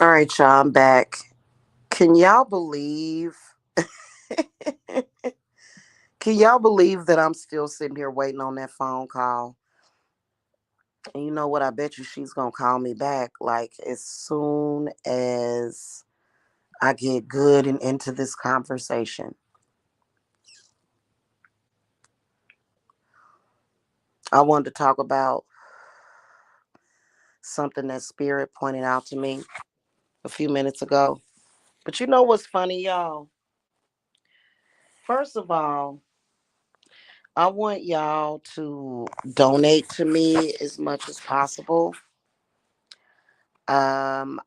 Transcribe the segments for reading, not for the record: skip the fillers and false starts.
All right, y'all, I'm back. Can y'all believe? Can y'all believe that I'm still sitting here waiting on that phone call? And you know what? I bet you she's gonna call me back like as soon as I get good and into this conversation. I wanted to talk about something that Spirit pointed out to me a few minutes ago. But you know what's funny, y'all? First of all, I want y'all to donate to me as much as possible. I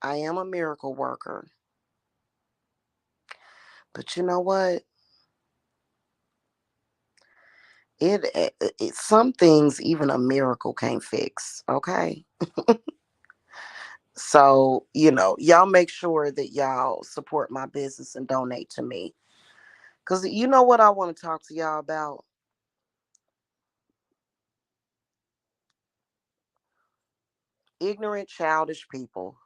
am a miracle worker, but you know what? Some things even a miracle can't fix. Okay, so y'all make sure that y'all support my business and donate to me, cause you know what I want to talk to y'all about. Ignorant, childish people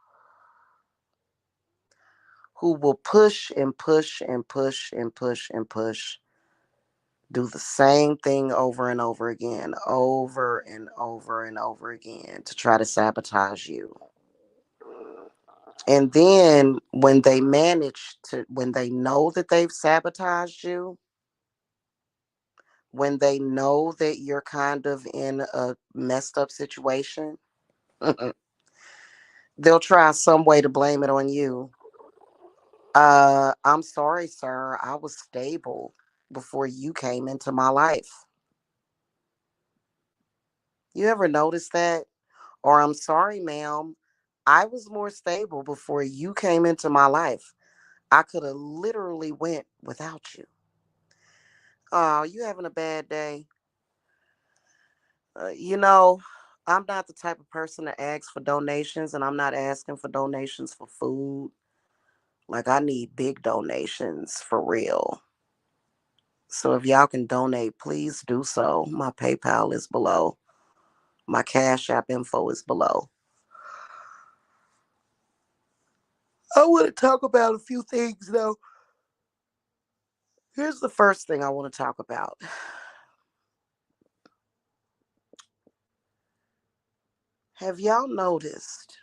who will push and push and push and push and push, do the same thing over and over again, over and over and over again to try to sabotage you. And then when they know that they've sabotaged you, when they know that you're kind of in a messed up situation, they'll try some way to blame it on you. I'm sorry, sir. I was stable before you came into my life. You ever notice that? Or I'm sorry, ma'am. I was more stable before you came into my life. I could have literally went without you. Oh, you having a bad day? You know, I'm not the type of person to ask for donations, and I'm not asking for donations for food. Like, I need big donations for real. So if y'all can donate, please do so. My PayPal is below. My Cash App info is below. I want to talk about a few things though. Here's the first thing I want to talk about. Have y'all noticed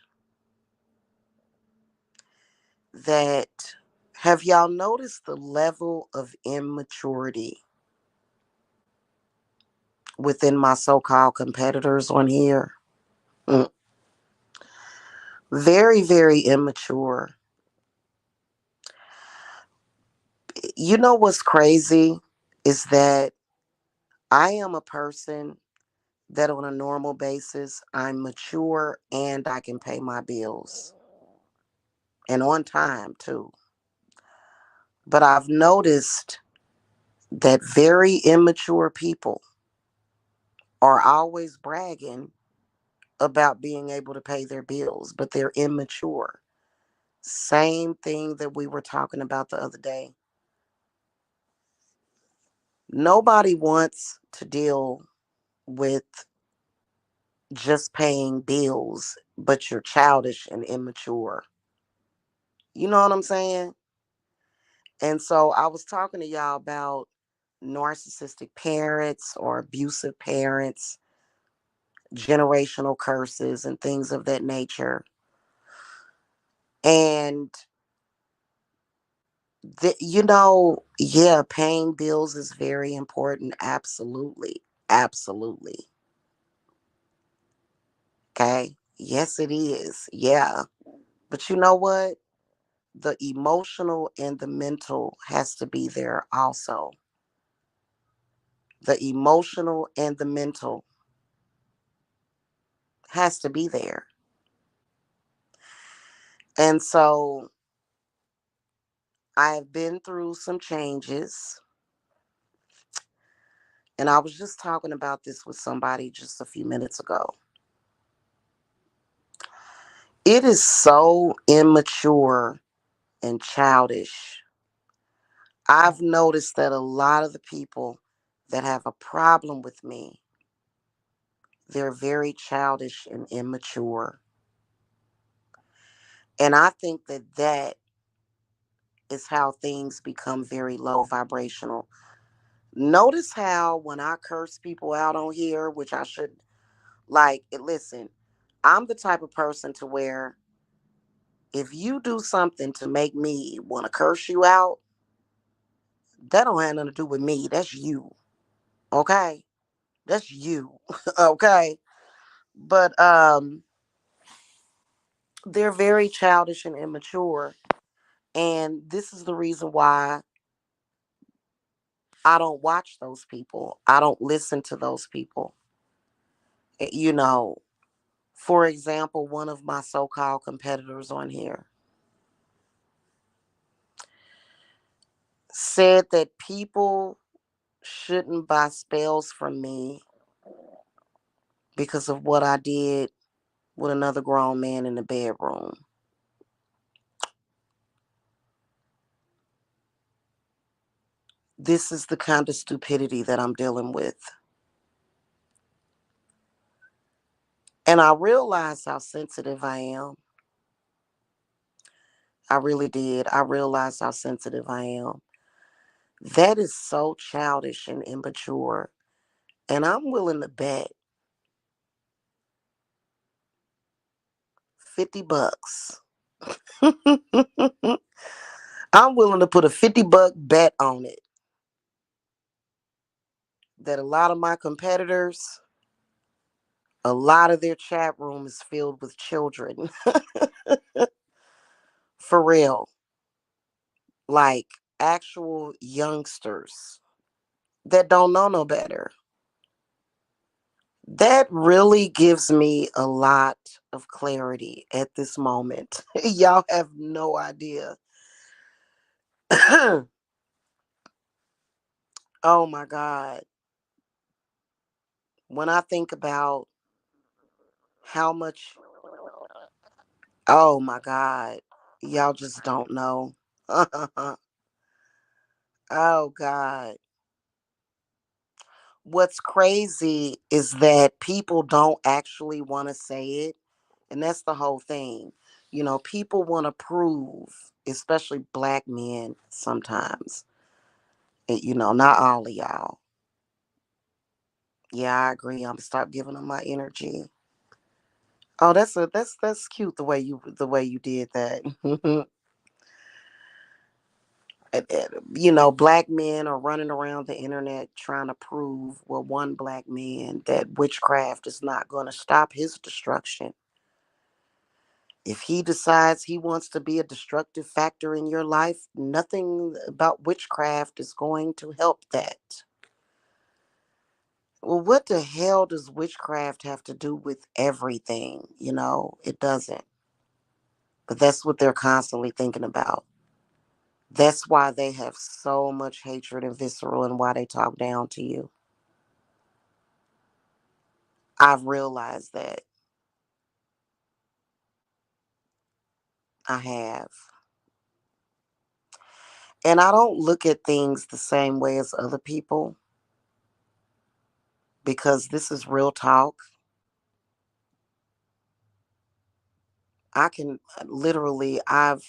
that? Have y'all noticed the level of immaturity within my so called competitors on here? Mm. Very, very immature. You know what's crazy is that I am a person that on a normal basis, I'm mature and I can pay my bills and on time too. But I've noticed that very immature people are always bragging about being able to pay their bills, but they're immature. Same thing that we were talking about the other day. Nobody wants to deal with just paying bills, but you're childish and immature. You know what I'm saying? And so I was talking to y'all about narcissistic parents or abusive parents, generational curses, and things of that nature. And, yeah, paying bills is very important. Absolutely. Absolutely. Okay. Yes, it is. Yeah. But you know what? The emotional and the mental has to be there also. The emotional and the mental has to be there. And so I've been through some changes. And I was just talking about this with somebody just a few minutes ago. It is so immature and childish. I've noticed that a lot of the people that have a problem with me They're very childish and immature. And I think that that is how things become very low vibrational. Notice how when I curse people out on here, which I should listen, I'm the type of person to where if you do something to make me want to curse you out, that don't have nothing to do with me. That's you. Okay? That's you. Okay? But they're very childish and immature. And this is the reason why I don't watch those people. I don't listen to those people. You know, for example, one of my so called competitors on here said that people shouldn't buy spells from me because of what I did with another grown man in the bedroom. This is the kind of stupidity that I'm dealing with. And I realized how sensitive I am. I really did. I realized how sensitive I am. That is so childish and immature. And I'm willing to bet $50. I'm willing to put a $50 bet on it that a lot of my competitors, a lot of their chat room is filled with children. For real. Like actual youngsters that don't know no better. That really gives me a lot of clarity at this moment. Y'all have no idea. Oh my God. When I think about how much, oh my God, y'all just don't know. Oh God. What's crazy is that people don't actually want to say it. And that's the whole thing. People want to prove, especially black men sometimes. Not all of y'all. Yeah, I agree. I'm gonna stop giving them my energy. Oh, that's cute the way you did that. Black men are running around the internet trying to prove, well, one black man, that witchcraft is not going to stop his destruction. If he decides he wants to be a destructive factor in your life, nothing about witchcraft is going to help that. Well, what the hell does witchcraft have to do with everything? It doesn't. But that's what they're constantly thinking about. That's why they have so much hatred and visceral and why they talk down to you. I've realized that. I have. And I don't look at things the same way as other people because this is real talk. I can literally I've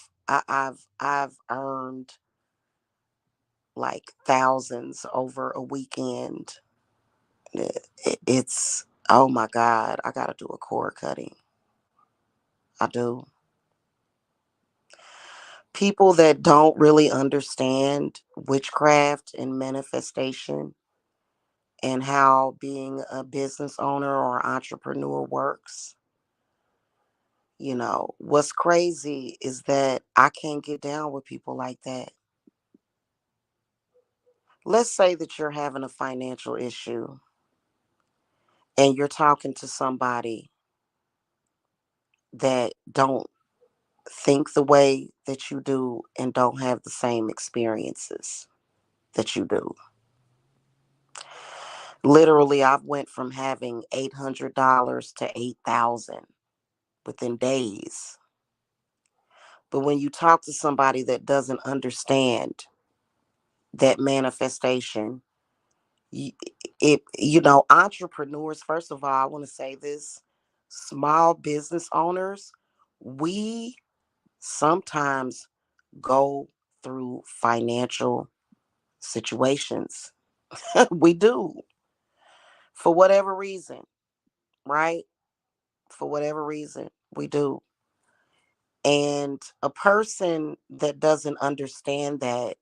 earned like thousands over a weekend. It's oh my God, I gotta do a cord cutting. I do. People that don't really understand witchcraft and manifestation and how being a business owner or entrepreneur works. What's crazy is that I can't get down with people like that. Let's say that you're having a financial issue and you're talking to somebody that don't think the way that you do and don't have the same experiences that you do. Literally, I've went from having $800 to 8,000 within days. But when you talk to somebody that doesn't understand that manifestation, Entrepreneurs, first of all, I want to say this, small business owners, we sometimes go through financial situations. We do, for whatever reason, right? For whatever reason, we do. And a person that doesn't understand that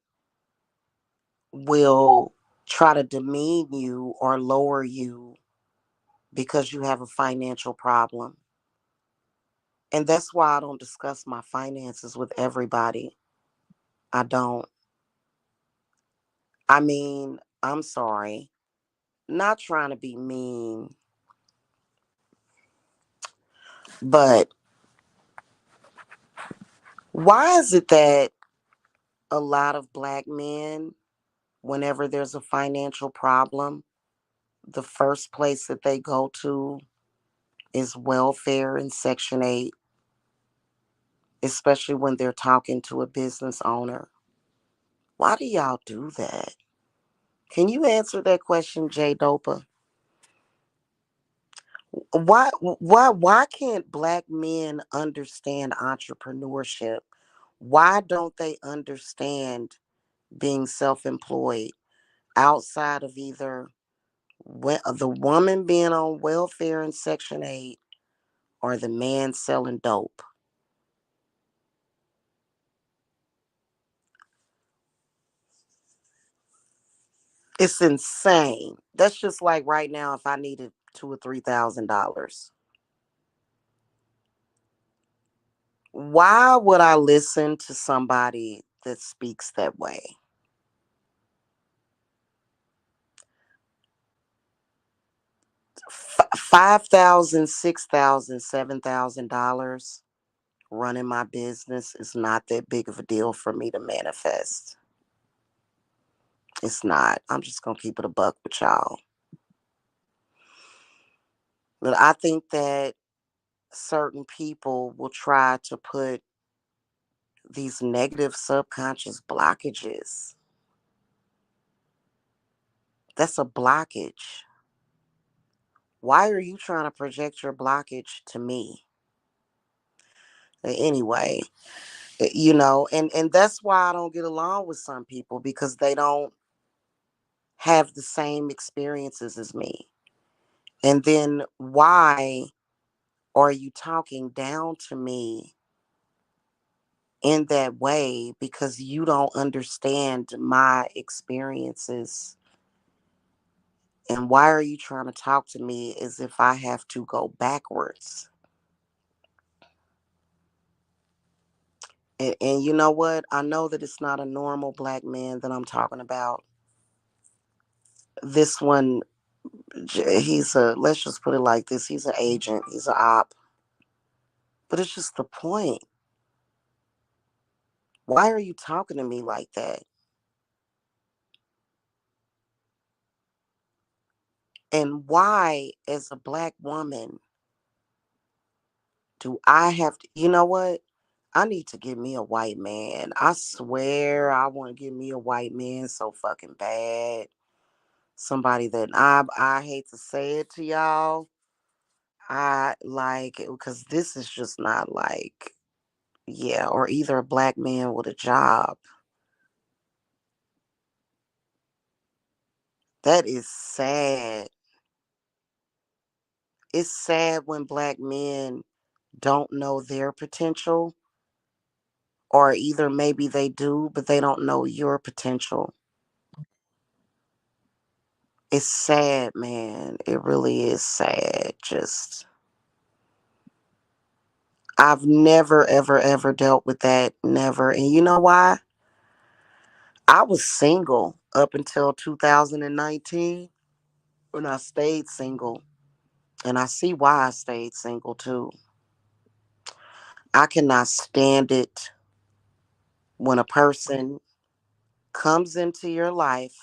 will try to demean you or lower you because you have a financial problem. And that's why I don't discuss my finances with everybody. I don't. I mean, I'm sorry, not trying to be mean, but why is it that a lot of black men, whenever there's a financial problem, the first place that they go to is welfare and Section 8, especially when they're talking to a business owner? Why do y'all do that? Can you answer that question, Jay Dopa? Why can't black men understand entrepreneurship? Why don't they understand being self-employed outside of either the woman being on welfare in Section 8 or the man selling dope? It's insane. That's just like right now if I needed $2,000 or $3,000. Why would I listen to somebody that speaks that way? 5,000, 6,000, $7,000 running my business is not that big of a deal for me to manifest. It's not. I'm just gonna keep it a buck with y'all. But I think that certain people will try to put these negative subconscious blockages. That's a blockage. Why are you trying to project your blockage to me? Anyway, and that's why I don't get along with some people, because they don't have the same experiences as me. And then why are you talking down to me in that way? Because you don't understand my experiences. And why are you trying to talk to me as if I have to go backwards? And you know what? I know that it's not a normal black man that I'm talking about. This one, let's just put it like this, he's an agent, he's an op. But it's just the point. Why are you talking to me like that? And why, as a black woman, do I have to, you know what? I need to get me a white man. I swear I want to get me a white man so fucking bad. Somebody that I hate to say it to y'all. I like it because this is just not like, yeah, or either a black man with a job. That is sad. It's sad when black men don't know their potential, or either maybe they do, but they don't know your potential. It's sad, man. It really is sad. Just, I've never, ever, ever dealt with that. Never. And you know why? I was single up until 2019 when I stayed single. And I see why I stayed single too. I cannot stand it when a person comes into your life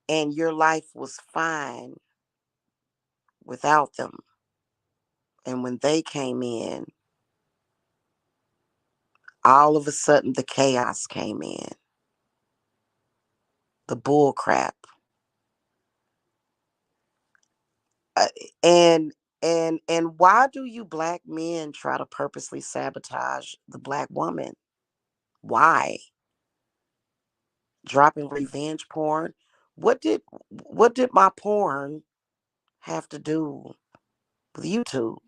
and your life was fine without them. And when they came in, All of a sudden, the chaos came in, the bull crap. Uh, and and why do you black men try to purposely sabotage the black woman? Why? Dropping revenge porn. What did my porn have to do with YouTube?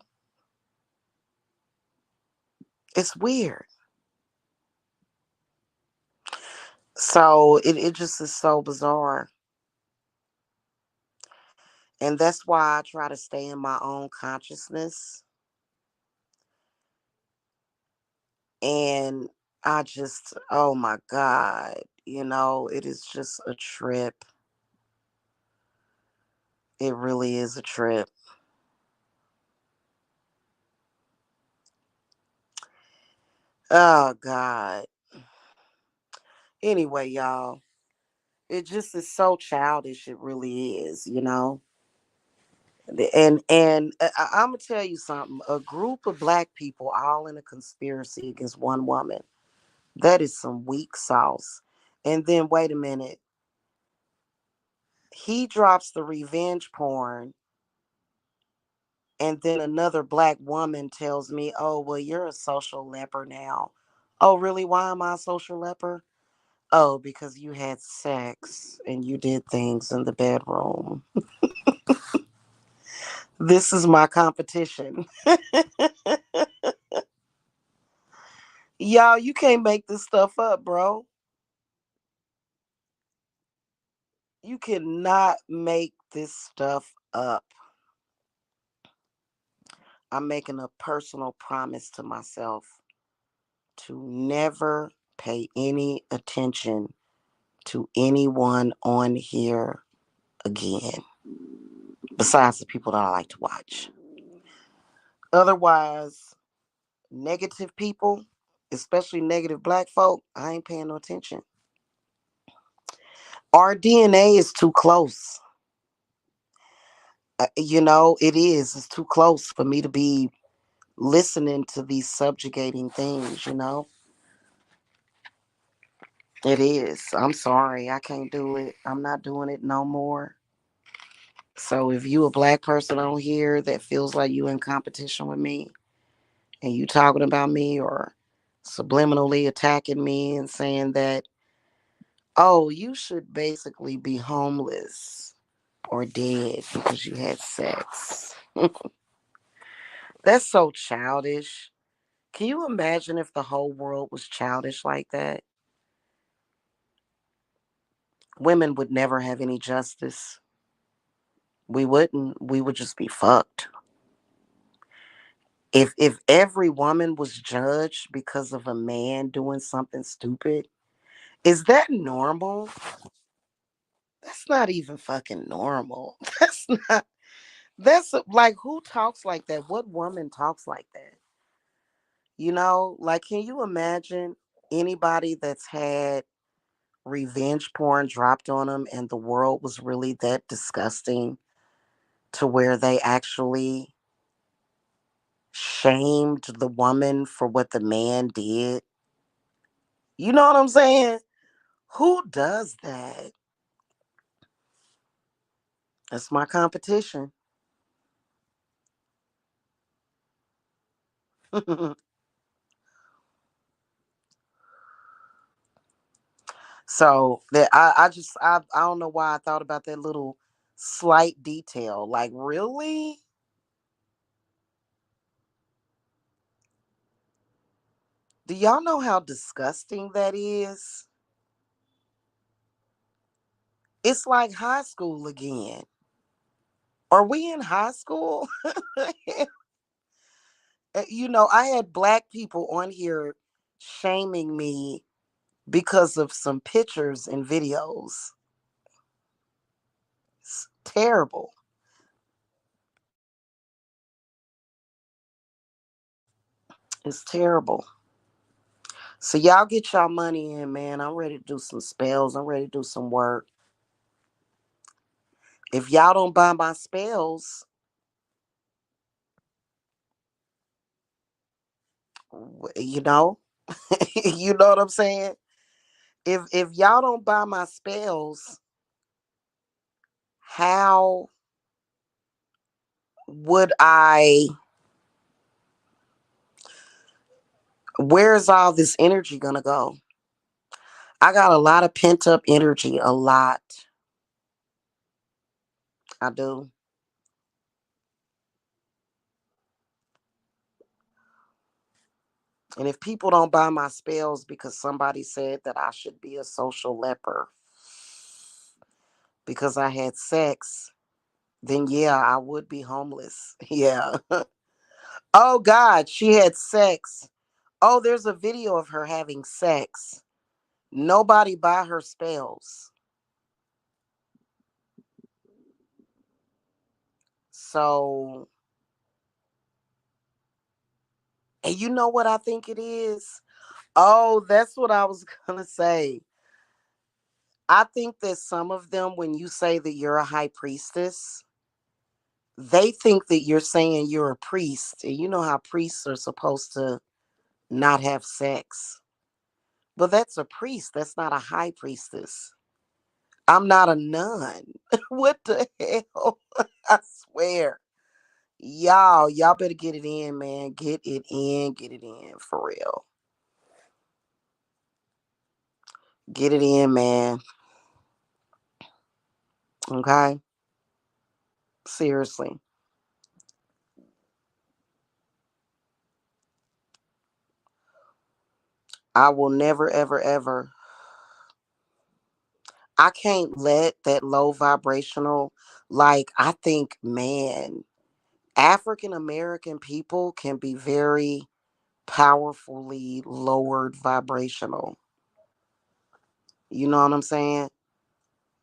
It's weird. So it just is so bizarre. And that's why I try to stay in my own consciousness. And I just, oh my God, it is just a trip. It really is a trip. Oh God. Anyway, y'all, it just is so childish. It really is. I'm gonna tell you something. A group of black people all in a conspiracy against one woman. That is some weak sauce. And then wait a minute. He drops the revenge porn, and then another black woman tells me, "Oh, well, you're a social leper now." Oh, really? Why am I a social leper? Oh, because you had sex and you did things in the bedroom. This is my competition. Y'all, you can't make this stuff up, bro. You cannot make this stuff up. I'm making a personal promise to myself to never pay any attention to anyone on here again, besides the people that I like to watch. Otherwise, negative people, especially negative black folk, I ain't paying no attention. Our DNA is too close. It is. It's too close for me to be listening to these subjugating things. It is. I'm sorry. I can't do it. I'm not doing it no more. So if you a black person on here that feels like you in competition with me and you talking about me or subliminally attacking me and saying that, oh, you should basically be homeless or dead because you had sex. That's so childish. Can you imagine if the whole world was childish like that? Women would never have any justice. We wouldn't. We would just be fucked. If every woman was judged because of a man doing something stupid, is that normal? That's not even fucking normal. That's not. Like, who talks like that? What woman talks like that? Like, can you imagine anybody that's had revenge porn dropped on them and the world was really that disgusting to where they actually shamed the woman for what the man did? You know what I'm saying? Who does that? That's my competition. So that I don't know why I thought about that little slight detail. Like, really? Do y'all know how disgusting that is? It's like high school again. Are we in high school? I had black people on here shaming me because of some pictures and videos. It's terrible. It's terrible. So y'all get y'all money in, man. I'm ready to do some spells. I'm ready to do some work. If y'all don't buy my spells, w- you know, You know what I'm saying? If y'all don't buy my spells, how would I, where's all this energy gonna go? I got a lot of pent up energy, a lot. I do. And if people don't buy my spells because somebody said that I should be a social leper because I had sex, then yeah, I would be homeless. Yeah. Oh God, she had sex. Oh, there's a video of her having sex. Nobody buy her spells. So, and you know what I think it is? Oh, that's what I was going to say. I think that some of them, when you say that you're a high priestess, they think that you're saying you're a priest. And you know how priests are supposed to not have sex. But that's a priest. That's not a high priestess. I'm not a nun. What the hell? I swear. Y'all better get it in, man. Get it in for real. Get it in, man. Okay? Seriously. I will never, ever, ever. I can't let that low vibrational, like, I think, man, African American people can be very powerfully lowered vibrational. You know what I'm saying?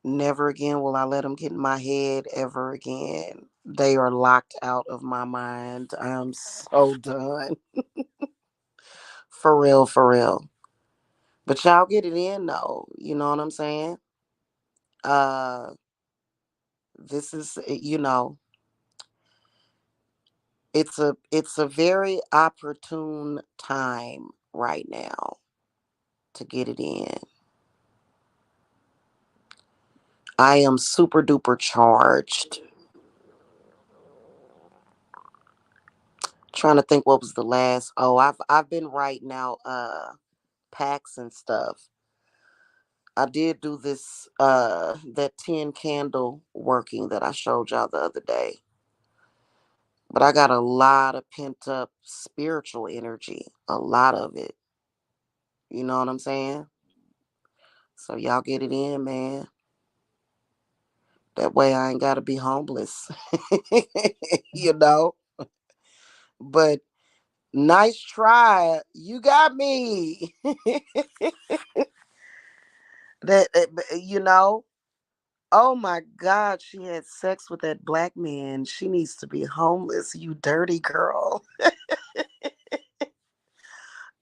Never again will I let them get in my head ever again. They are locked out of my mind. I'm so done. For real, for real. But y'all get it in though. You know what I'm saying? Uh this is it's a very opportune time right now to get it in. I am super duper charged. Trying to think what was the last. Oh, I've been writing out packs and stuff. I did do this that 10 candle working that I showed y'all the other day. But I got a lot of pent up spiritual energy, a lot of it. You know what I'm saying? So y'all get it in, man. That way I ain't got to be homeless. you know? But nice try. You got me. that. Oh my God, she had sex with that black man. She needs to be homeless, you dirty girl.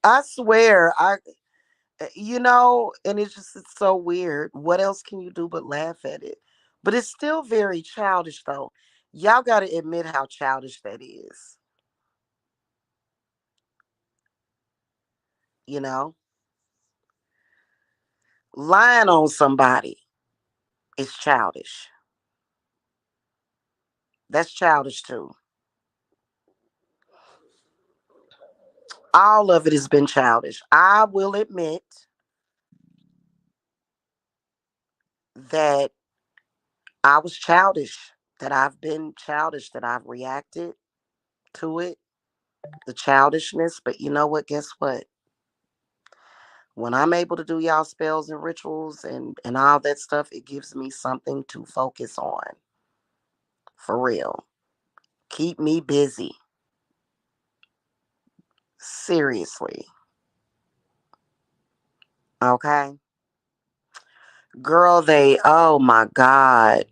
I swear, and it's so weird. What else can you do but laugh at it? But it's still very childish, though. Y'all got to admit how childish that is. You know, lying on somebody is childish. That's childish too. All of it has been childish. I will admit that I was childish, that I've been childish, that I've reacted to it, the childishness. But you know what? Guess what? When I'm able to do y'all spells and rituals and all that stuff, it gives me something to focus on. For real. Keep me busy. Seriously. Okay? Girl, oh my God.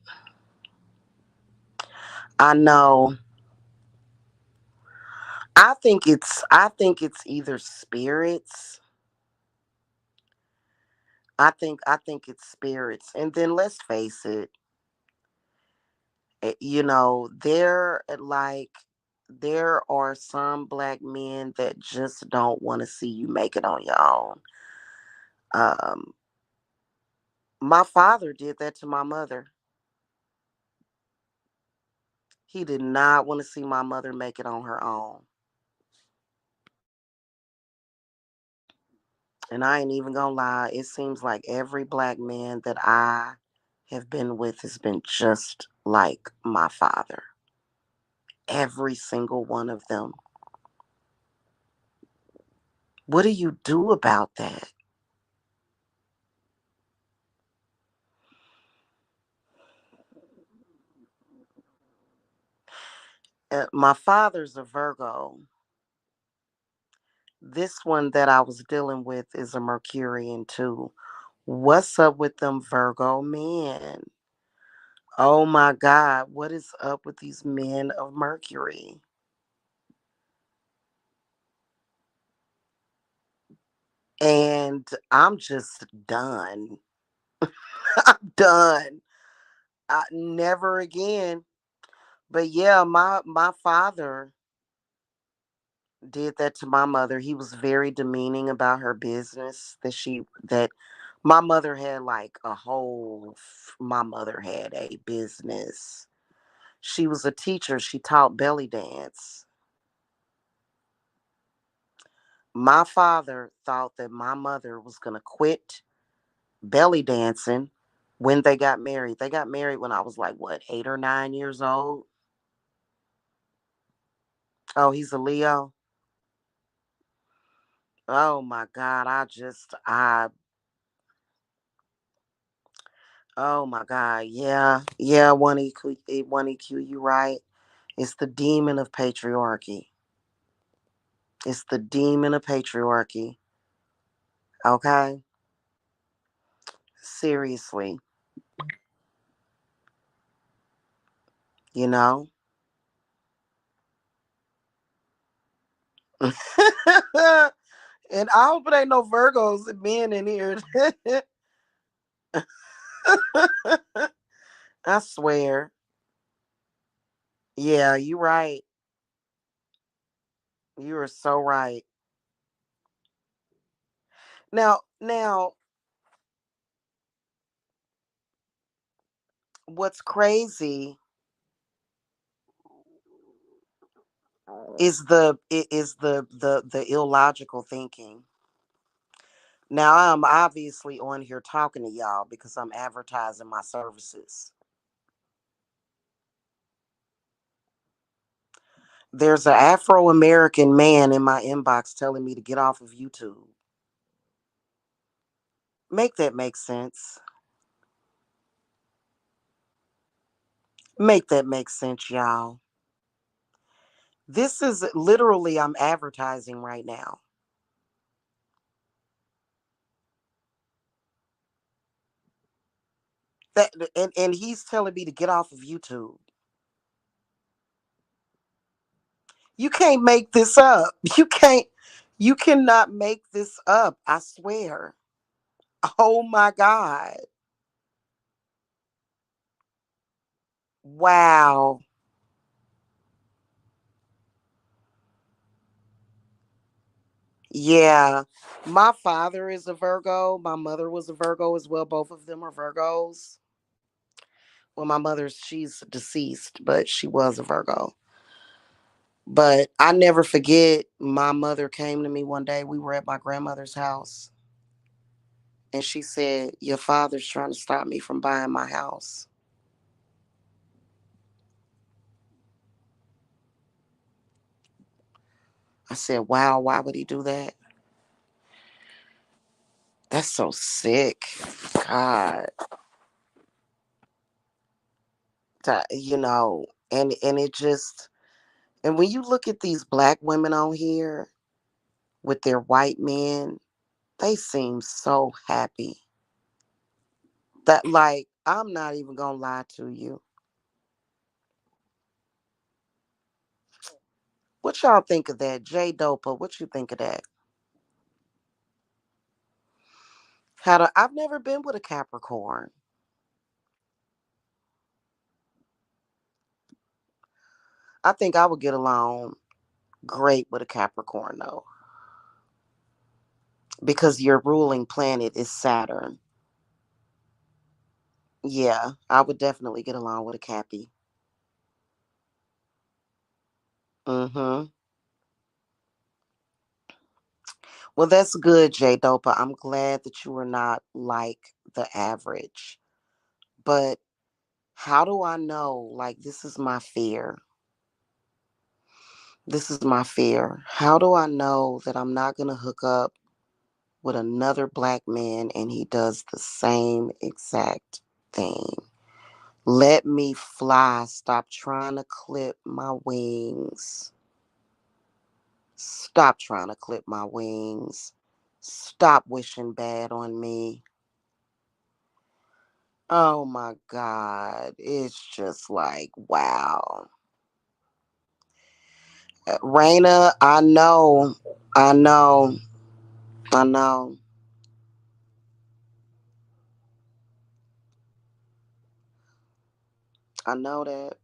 I know. I think it's either spirits. I think it's spirits. And then let's face it, they're like there are some black men that just don't want to see you make it on your own. Um, my father did that to my mother. He did not want to see my mother make it on her own. And I ain't even gonna lie, it seems like every black man that I have been with has been just like my father. Every single one of them. What do you do about that? My father's a Virgo. This one that I was dealing with is a Mercurian too. What's up with them Virgo men? Oh my God, what is up with these men of Mercury? And I'm just done. I'm done. Never again. But yeah, my father did that to my mother. He was very demeaning about her business that my mother had like my mother had a business. She was a teacher. She taught belly dance. My father thought that my mother was going to quit belly dancing when they got married. They got married when I was like, what, 8 or 9 years old? Oh, he's a Leo. Oh my God. Oh my God. Yeah. Yeah. 1EQ, you right. It's the demon of patriarchy. It's the demon of patriarchy. Okay. Seriously. You know? And I hope it ain't no Virgos and men in here. I swear. Yeah, you right. You are so right. Now, what's crazy is the illogical thinking. Now I'm obviously on here talking to y'all because I'm advertising my services. There's an Afro American man in my inbox telling me to get off of YouTube. Make that make sense. Make that make sense, y'all. This is literally I'm advertising right now. And he's telling me to get off of YouTube. You can't make this up. You cannot make this up. I swear. Oh my God. Wow. Yeah. My father is a Virgo. My mother was a Virgo as well. Both of them are Virgos. Well, she's deceased, but she was a Virgo. But I never forget, my mother came to me one day. We were at my grandmother's house. And she said, your father's trying to stop me from buying my house. I said, wow, why would he do that? That's so sick. God. You know, and it just, and when you look at these black women on here with their white men, they seem so happy. That, like, I'm not even gonna lie to you. What y'all think of that? J Dopa, what you think of that? I've never been with a Capricorn. I think I would get along great with a Capricorn though, because your ruling planet is Saturn. Yeah, I would definitely get along with a Cappy. Mm-hmm. Well, that's good, J Dopa. I'm glad that you are not like the average. But how do I know? Like, this is my fear. This is my fear. How do I know that I'm not going to hook up with another black man and he does the same exact thing? Let me fly. Stop trying to clip my wings. Stop trying to clip my wings. Stop wishing bad on me. Oh my God. It's just like, wow. Raina, I know. I know. I know. I know that.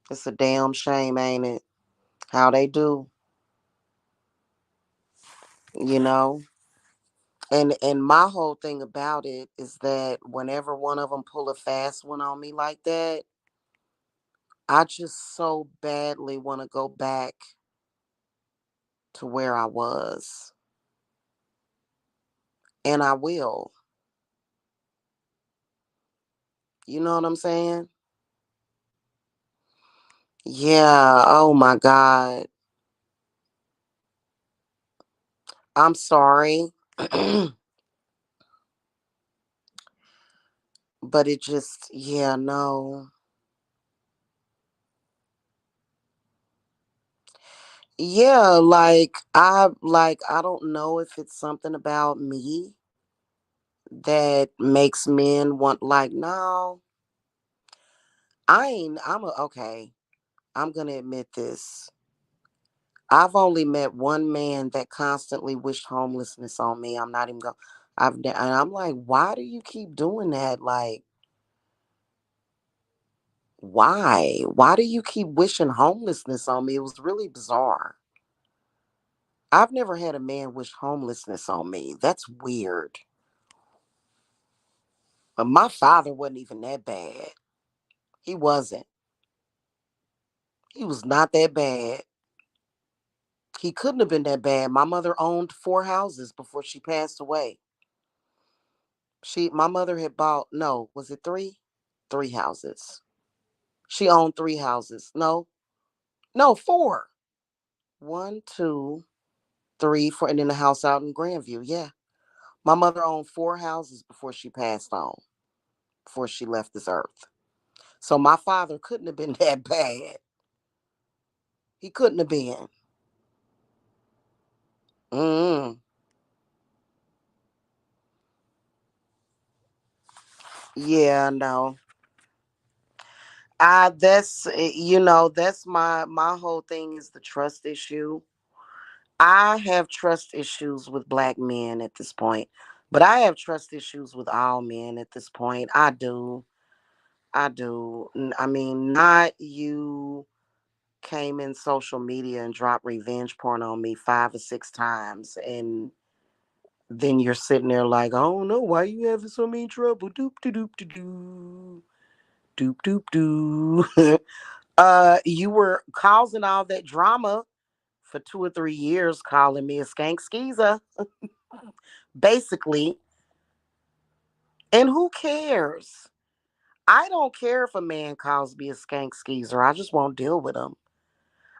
It's a damn shame, ain't it? How they do, you know? And my whole thing about it is that whenever one of them pull a fast one on me like that, I just so badly want to go back to where I was. And I will. You know what I'm saying? Yeah. Oh my God. I'm sorry. But it just, yeah, no. Yeah, I don't know if it's something about me that makes men want, like, no, okay, I'm gonna admit this. I've only met one man that constantly wished homelessness on me. I'm not even going and I'm like, why do you keep doing that? Like, why? Why do you keep wishing homelessness on me? It was really bizarre. I've never had a man wish homelessness on me. That's weird. But my father wasn't even that bad. He wasn't. He was not that bad. He couldn't have been that bad. My mother owned four houses before she passed away. My mother had bought, no, was it three? Three houses. She owned three houses. No, no, four. One, two, three, four, and then the house out in Grandview. Yeah. My mother owned four houses before she passed on, before she left this earth. So my father couldn't have been that bad. He couldn't have been. Mm. Yeah, no. That's my whole thing is the trust issue. I have trust issues with black men at this point, but I have trust issues with all men at this point. I do. I do. I mean, not you came in social media and dropped revenge porn on me 5 or 6 times, and then you're sitting there like, I don't know why you having so many trouble. Doop de doop de doo. Doop doop doo. You were causing all that drama for 2 or 3 years, calling me a skank skeezer, basically. And who cares? I don't care if a man calls me a skank skeezer. I just won't deal with him.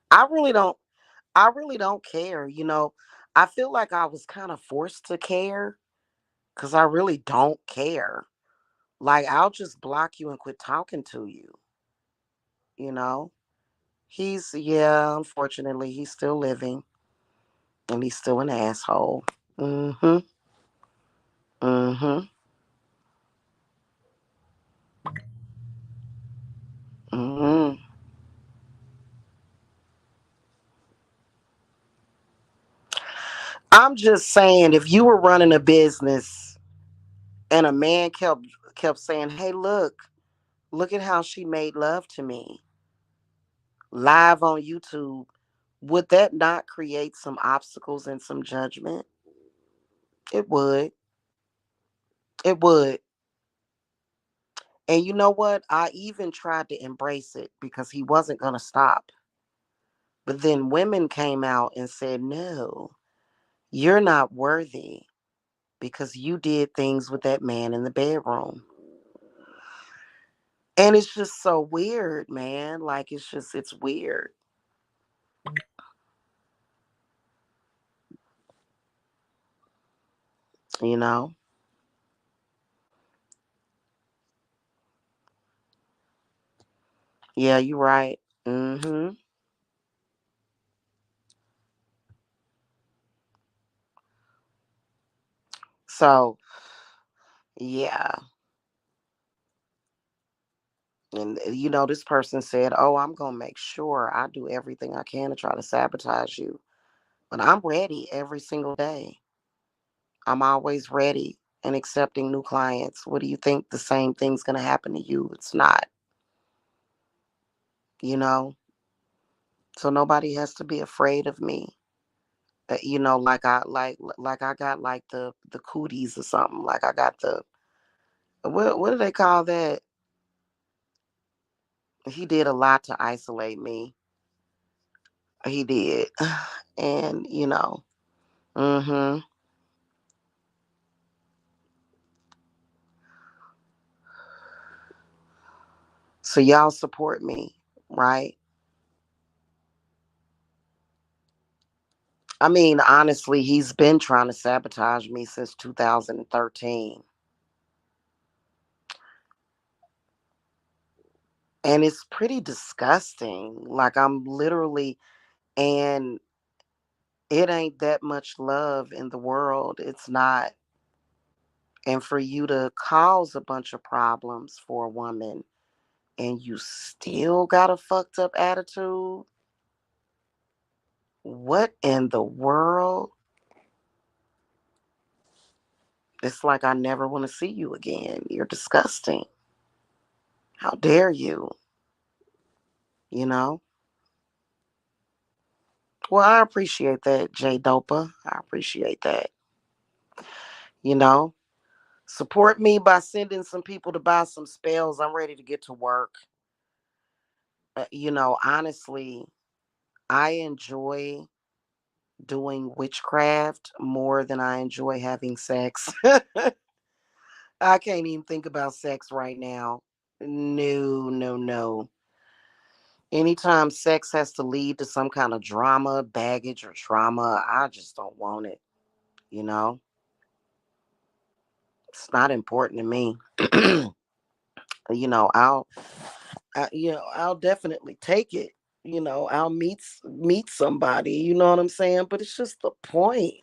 I really don't. I really don't care. I feel like I was kind of forced to care because I really don't care. Like, I'll just block you and quit talking to you. You know, yeah, unfortunately, he's still living and he's still an asshole. Mm hmm. Mm hmm. Mm hmm. I'm just saying, if you were running a business and a man kept saying, "Hey, look at how she made love to me," live on YouTube, would that not create some obstacles and some judgment? It would. It would. And you know what? I even tried to embrace it because he wasn't going to stop. But then women came out and said, no, you're not worthy because you did things with that man in the bedroom. And it's just so weird, man. Like, it's weird, you know? Yeah, you're right. Mm-hmm. So, yeah. And, this person said, oh, I'm going to make sure I do everything I can to try to sabotage you. But I'm ready every single day. I'm always ready and accepting new clients. What do you think the same thing's going to happen to you? It's not, you know? So nobody has to be afraid of me. Like I got like the cooties or something. Like I got the what do they call that? He did a lot to isolate me. He did. And mhm. So y'all support me, right? I mean, honestly, he's been trying to sabotage me since 2013. And it's pretty disgusting. Like I'm literally and it ain't that much love in the world. It's not. And for you to cause a bunch of problems for a woman and you still got a fucked up attitude, what in the world? It's like I never want to see you again. You're disgusting. How dare you? You know? Well, I appreciate that, J Dopa. I appreciate that. You know? Support me by sending some people to buy some spells. I'm ready to get to work. Honestly, I enjoy doing witchcraft more than I enjoy having sex. I can't even think about sex right now. No, no, no. Anytime sex has to lead to some kind of drama, baggage, or trauma, I just don't want it. You know, it's not important to me. you know, I'll, I'll definitely take it. I'll meet somebody. You know what I'm saying? But it's just the point.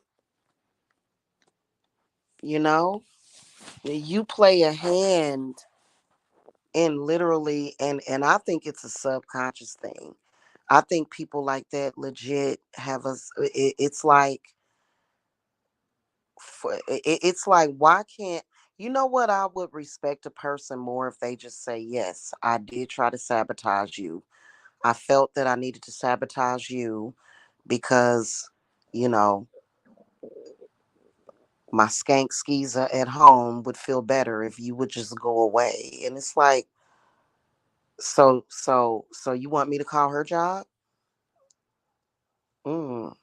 You know, you play a hand and literally and I think it's a subconscious thing. I think people like that legit have us it's like it's like why can't you know what? I would respect a person more if they just say, yes, I did try to sabotage you. I felt that I needed to sabotage you because you know my skank skeezer at home would feel better if you would just go away. And it's like, so you want me to call her job? Mm,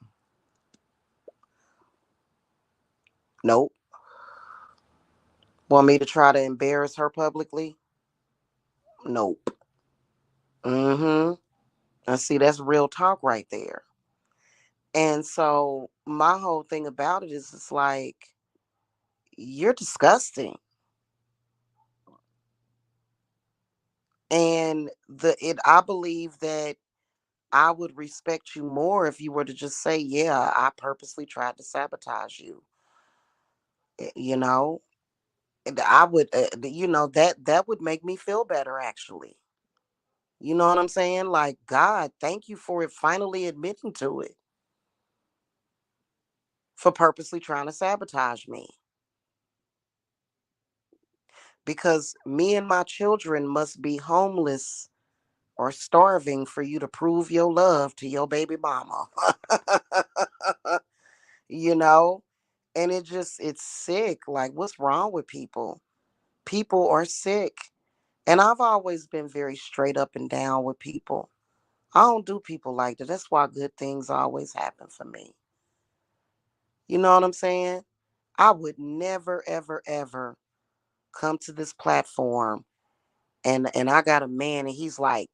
nope. Want me to try to embarrass her publicly? Nope. Mm-hmm. And see, that's real talk right there. And so my whole thing about it is it's like, you're disgusting. And I believe that I would respect you more if you were to just say, yeah, I purposely tried to sabotage you. You know, and I would, that would make me feel better actually. You know what I'm saying? Like, God, thank you for it finally admitting to it, for purposely trying to sabotage me. Because me and my children must be homeless or starving for you to prove your love to your baby mama. you know? And it's sick. Like, what's wrong with people? People are sick. And I've always been very straight up and down with people. I don't do people like that. That's why good things always happen for me. You know what I'm saying? I would never, ever, ever come to this platform and I got a man and he's like,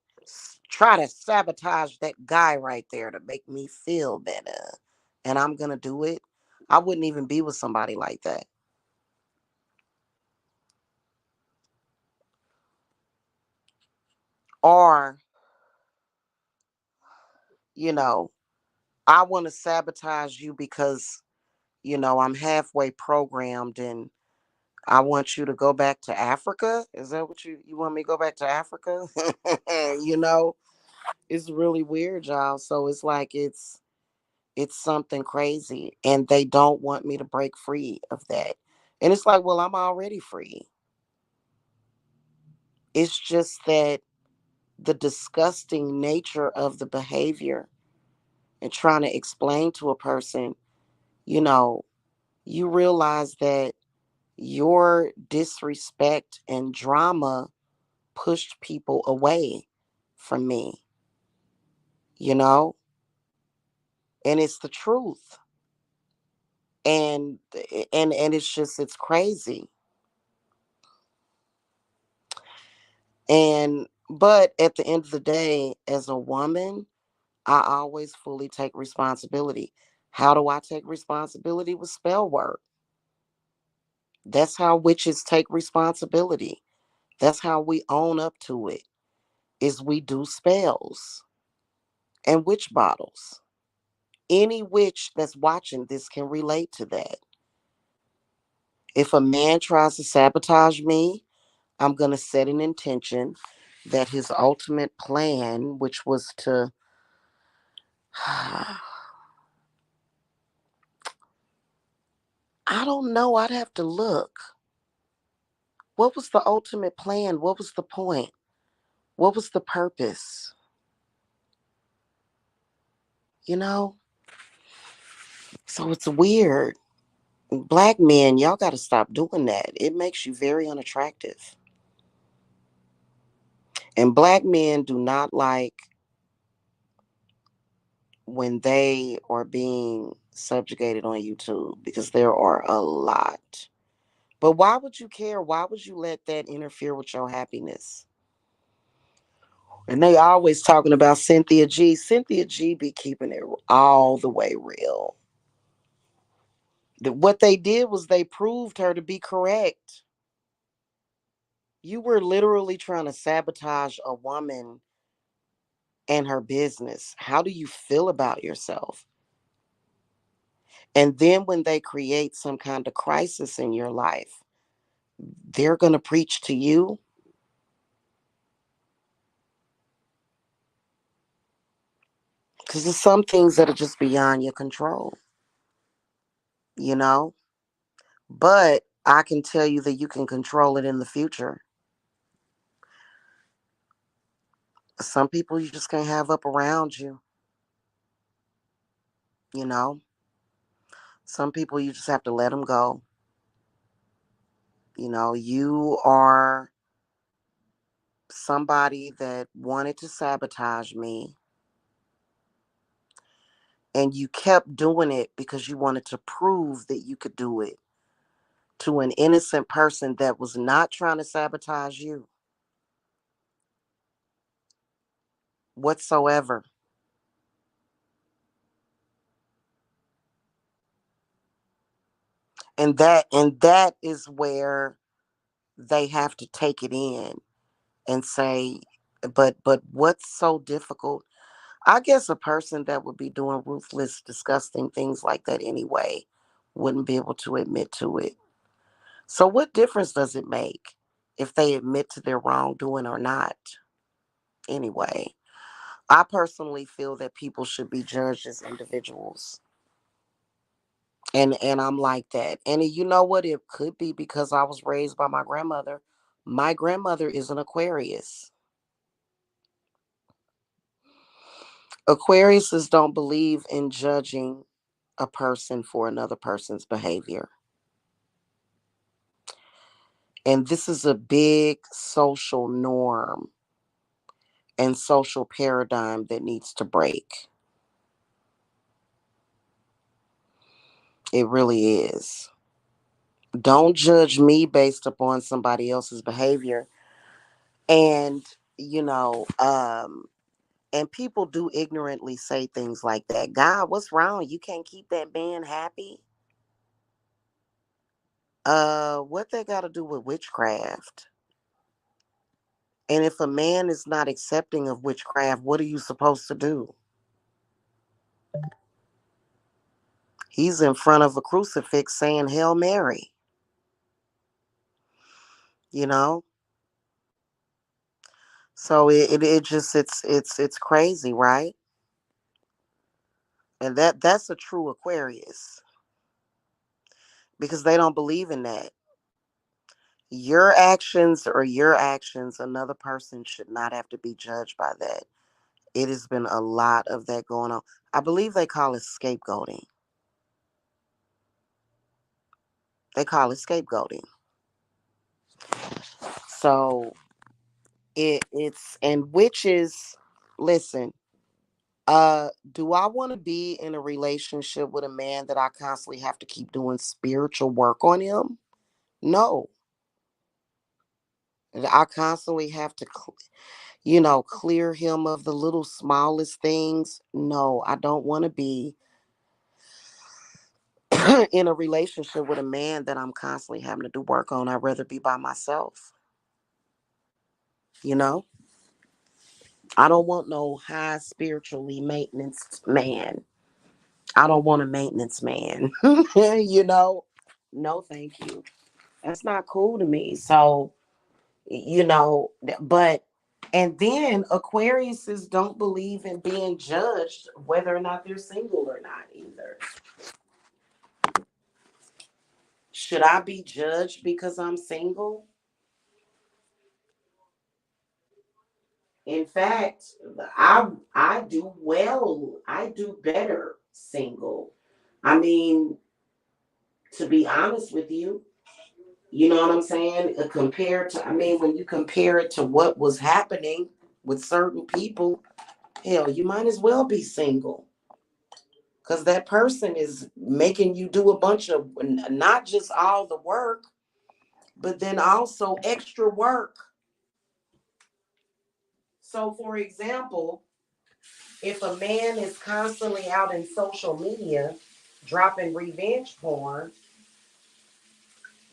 try to sabotage that guy right there to make me feel better. And I'm gonna do it. I wouldn't even be with somebody like that. Or, you know, I want to sabotage you because, I'm halfway programmed and I want you to go back to Africa. Is that what you want me to go back to Africa? you know, it's really weird, y'all. So it's like it's something crazy and they don't want me to break free of that. And it's like, well, I'm already free. It's just that the disgusting nature of the behavior and trying to explain to a person, you know, you realize that your disrespect and drama pushed people away from me, you know? And it's the truth. And and it's crazy. And but at the end of the day, as a woman, I always fully take responsibility. How do I take responsibility? With spell work. That's how witches take responsibility. That's how we own up to it. Is we do spells and witch bottles. Any witch that's watching this can relate to that. If a man tries to sabotage me, I'm going to set an intention that his ultimate plan, which was to, I don't know, I'd have to look. What was the ultimate plan? What was the point? What was the purpose? You know? So it's weird. Black men, y'all got to stop doing that. It makes you very unattractive. And black men do not like when they are being subjugated on YouTube because there are a lot. But why would you care? Why would you let that interfere with your happiness? And they always talking about Cynthia G. Cynthia G be keeping it all the way real. What they did was they proved her to be correct. You were literally trying to sabotage a woman and her business. How do you feel about yourself? And then when they create some kind of crisis in your life, they're going to preach to you because there's some things that are just beyond your control, you know? But I can tell you that you can control it in the future. Some people you just can't have up around you, you know? Some people you just have to let them go. You are somebody that wanted to sabotage me and you kept doing it because you wanted to prove that you could do it to an innocent person that was not trying to sabotage you whatsoever. And that is where they have to take it in and say, but what's so difficult? I guess a person that would be doing ruthless, disgusting things like that anyway wouldn't be able to admit to it. So what difference does it make if they admit to their wrongdoing or not? Anyway, I personally feel that people should be judged as individuals. And I'm like that. And you know what? It could be because I was raised by my grandmother. My grandmother is an Aquarius. Aquariuses don't believe in judging a person for another person's behavior. And this is a big social norm and social paradigm that needs to break. It really is. Don't judge me based upon somebody else's behavior. And, you know, and people do ignorantly say things like that. God, what's wrong? You can't keep that man happy? What they got to do with witchcraft? And if a man is not accepting of witchcraft, what are you supposed to do? He's in front of a crucifix saying Hail Mary, you know? So it just it's crazy, right? And that's a true Aquarius because they don't believe in that. Your actions, another person should not have to be judged by that. It has been a lot of that going on. I believe they call it scapegoating. They call it scapegoating. So it's and witches, listen, do I want to be in a relationship with a man that I constantly have to keep doing spiritual work on him? No. I constantly have to clear him of the little smallest things. No, I don't want to be in a relationship with a man that I'm constantly having to do work on. I'd rather be by myself. You know, I don't want no high spiritually maintenance man. I don't want a maintenance man. you know, no, thank you. That's not cool to me. So, but, and then Aquariuses don't believe in being judged whether or not they're single or not either. Should I be judged because I'm single? In fact, I do well. I do better single. I mean, to be honest with you, you know what I'm saying? Compared to, I mean, when you compare it to what was happening with certain people, hell, you might as well be single because that person is making you do a bunch of not just all the work, but then also extra work. So, for example, if a man is constantly out in social media dropping revenge porn,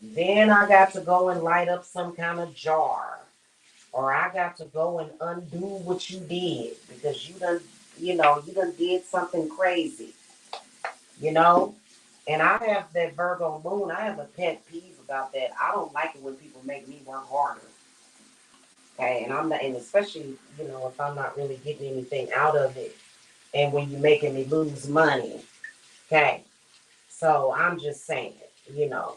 then I got to go and light up some kind of jar. Or I got to go and undo what you did because you done did something crazy, you know? And I have that Virgo moon. I have a pet peeve about that. I don't like it when people make me work harder. Okay. And I'm not, and especially, if I'm not really getting anything out of it. And when you're making me lose money. Okay. So I'm just saying, you know,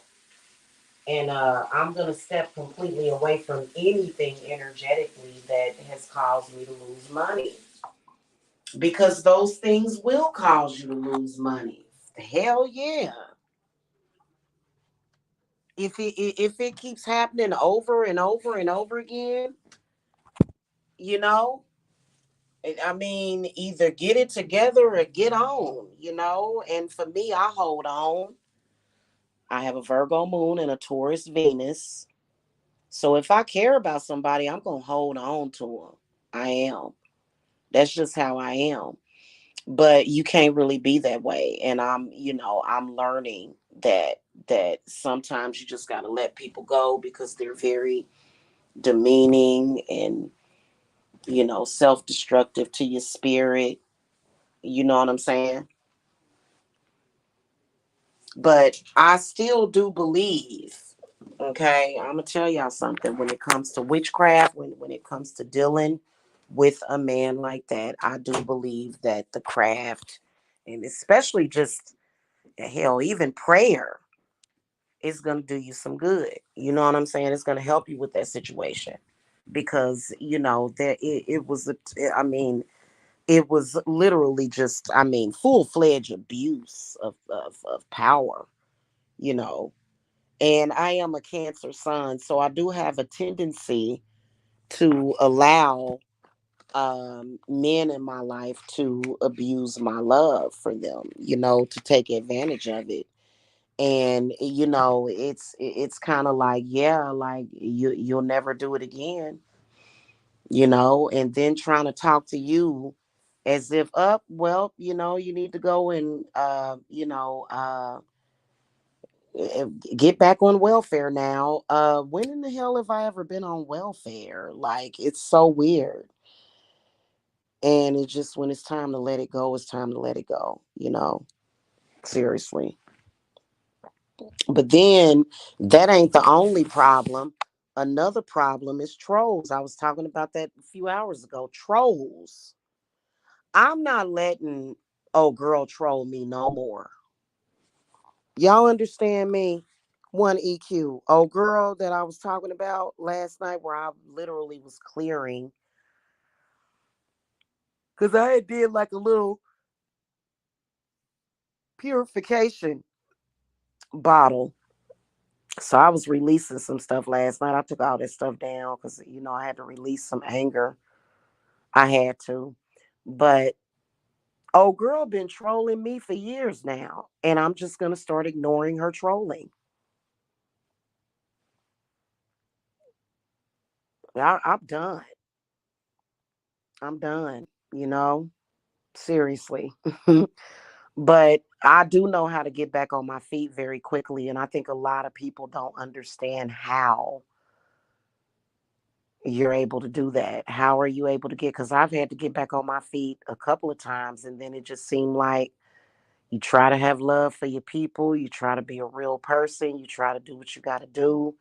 and I'm going to step completely away from anything energetically that has caused me to lose money because those things will cause you to lose money. Hell yeah. If it keeps happening over and over and over again, you know, I mean, either get it together or get on, And for me, I hold on. I have a Virgo moon and a Taurus Venus. So if I care about somebody, I'm going to hold on to them. I am. That's just how I am. But you can't really be that way. And I'm learning that sometimes you just got to let people go because they're very demeaning and self-destructive to your spirit. You know what I'm saying? But I still do believe, okay, I'm gonna tell y'all something. When it comes to witchcraft, when it comes to dealing with a man like that, I do believe that the craft, and especially just hell, even prayer is gonna do you some good. You know what I'm saying? It's gonna help you with that situation because there it was. I mean, It was literally just, I mean, full-fledged abuse of power, you know. And I am a Cancer sun, so I do have a tendency to allow men in my life to abuse my love for them, to take advantage of it. And it's kind of like, yeah, like you'll never do it again, and then trying to talk to you as if, up, well, you need to go and eh, get back on welfare now. When in the hell have I ever been on welfare? Like, it's so weird. And it's just, when it's time to let it go, it's time to let it go. Seriously. But then that ain't the only problem. Another problem is trolls. I was talking about that a few hours ago. Trolls. I'm not letting old girl troll me no more. Y'all understand me? One EQ. Old girl that I was talking about last night, where I literally was clearing because I had did like a little purification bottle. So I was releasing some stuff last night. I took all that stuff down because I had to release some anger. I had to. But old girl been trolling me for years now. And I'm just gonna start ignoring her trolling. I'm done. I'm done, you know? Seriously. But I do know how to get back on my feet very quickly. And I think a lot of people don't understand how you're able to do that. How are you able to get? Because I've had to get back on my feet a couple of times. And then it just seemed like you try to have love for your people, you try to be a real person, you try to do what you got to do.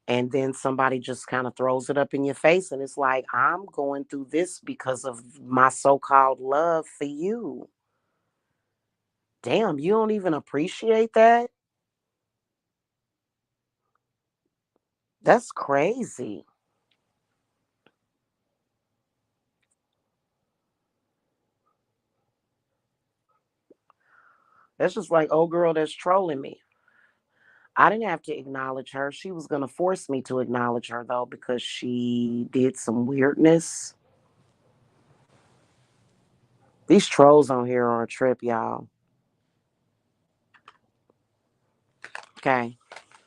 And then somebody just kind of throws it up in your face. And it's like, I'm going through this because of my so called love for you. Damn, you don't even appreciate that? That's crazy. That's just like, oh, girl, that's trolling me. I didn't have to acknowledge her. She was going to force me to acknowledge her, though, because she did some weirdness. These trolls on here are a trip, y'all. Okay.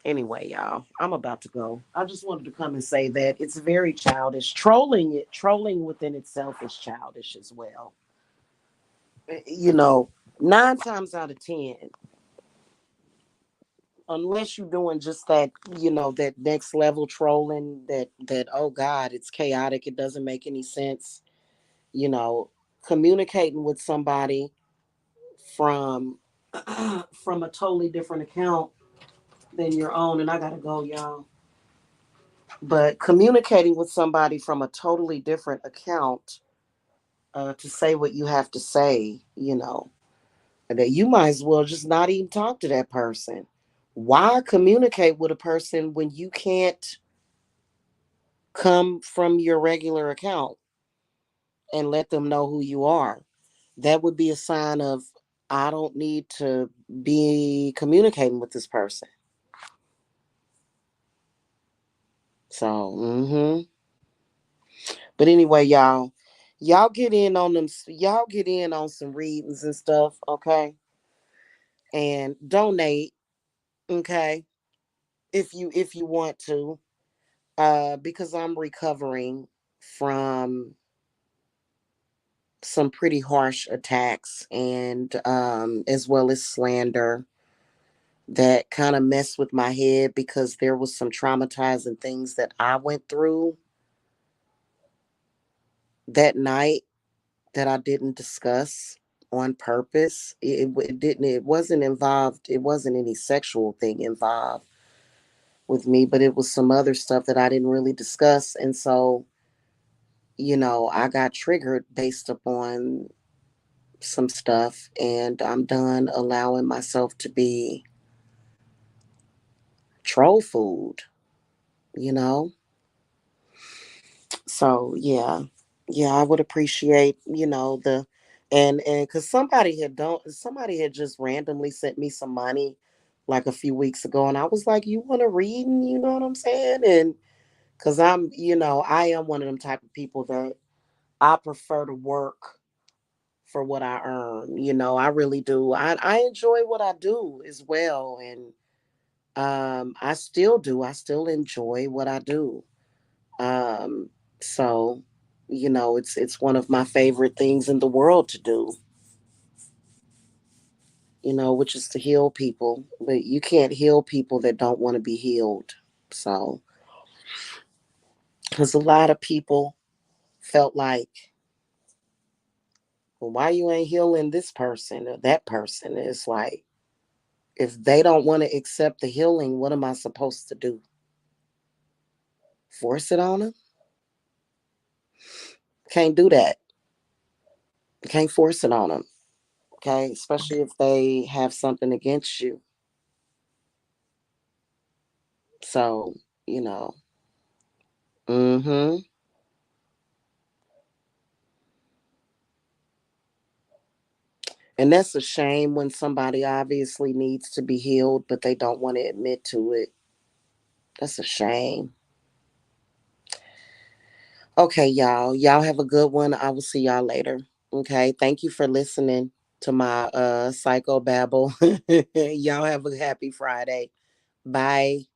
Anyway, y'all, I'm about to go. I just wanted to come and say that it's very childish. Trolling within itself is childish as well. You know, 9 times out of 10, unless you're doing just that, that next level trolling, that oh God, it's chaotic, it doesn't make any sense. You know, communicating with somebody from from a totally different account than your own, and I gotta go, y'all. But communicating with somebody from a totally different account, to say what you have to say, that you might as well just not even talk to that person. Why communicate with a person when you can't come from your regular account and let them know who you are? That would be a sign of, I don't need to be communicating with this person. So, but anyway, y'all get in on them. Y'all get in on some readings and stuff, okay? And donate, okay, if you want to, because I'm recovering from some pretty harsh attacks, and as well as slander that kind of messed with my head, because there was some traumatizing things that I went through that night that I didn't discuss on purpose. It didn't. It wasn't involved. It wasn't any sexual thing involved with me, but it was some other stuff that I didn't really discuss, and so I got triggered based upon some stuff, and I'm done allowing myself to be troll food. You know. So yeah. Yeah, I would appreciate, the and because somebody had just randomly sent me some money like a few weeks ago, and I was like, you want to read, and you know what I'm saying? And because I am one of them type of people that I prefer to work for what I earn. I really do. I enjoy what I do as well, and I still do. I still enjoy what I do. Um, so it's one of my favorite things in the world to do. Which is to heal people, but you can't heal people that don't want to be healed. So, because a lot of people felt like, well, why you ain't healing this person or that person? It's like, if they don't want to accept the healing, what am I supposed to do? Force it on them? Can't do that. Can't force it on them. Okay, especially if they have something against you. So, you know, mm-hmm. And that's a shame when somebody obviously needs to be healed, but they don't want to admit to it. That's a shame. Okay, y'all. Y'all have a good one. I will see y'all later. Okay. Thank you for listening to my psycho babble. Y'all have a happy Friday. Bye.